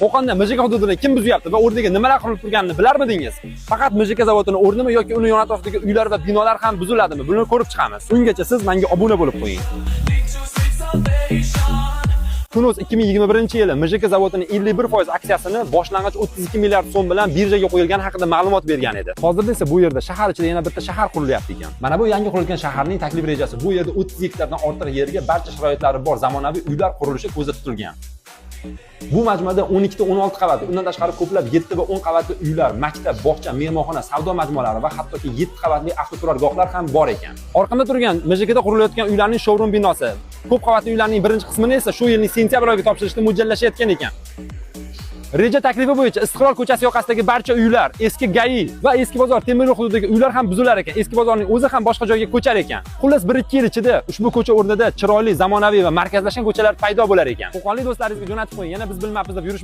Qo'qonda MJK hududini kim buzyapti va o'rniga nimalar qurilib turganini bilarmidingiz? Faqat MJK zavodining o'rnimi yoki uni yon atrofidagi uylar va binolar ham buziladimi? Buni ko'rib chiqamiz. Ungacha siz menga obuna bo'lib qo'ying. Kunuz 2021-yili MJK zavodining 51% aksiyasini boshlang'ich 32 milliard so'm bilan birjaga qo'yilgani haqida ma'lumot bergan edi. Hozirda esa bu yerda shahar ichida yana bitta shahar qurilyapti ekan. Mana bu yangi qurilgan shaharning taklif rejasi. Bu yerda 30 gektardan ortiq yerga barcha sharoitlari bor zamonaviy uylar qurilishi ko'zda tutilgan. Bu majmuada 12 ta 16 qavatli, undan tashqari ko'plab 7 va 10 qavatli uylar, maktab, bog'cha, mehmonxona, savdo majmualari va hattoki 7 qavatli avtoturargohlar ham bor ekan. Orqamda turgan MJKda qurilayotgan uylarning showroom binosi. Ko'p qavatli uylarning birinchi qismini esa shu yilning sentyabr oyiga topshirishni mo'ljallashayotgan ekan. Reja taklifi bo'yicha Istiqlol ko'chasi yoqasidagi barcha uylar, eski GAI va eski bozor temir yo'l hududidagi uylar ham buzilar ekan. Eski bozorning o'zi ham boshqa joyga ko'char ekan. Xullas 1-2 yil ichida ushbu ko'cha o'rnida chiroyli, zamonaviy va markazlashgan ko'chalar paydo bo'lar ekan. Qo'qonlik do'stlaringizga jo'natib qo'ying. Yana biz bilmabmiz deb yurish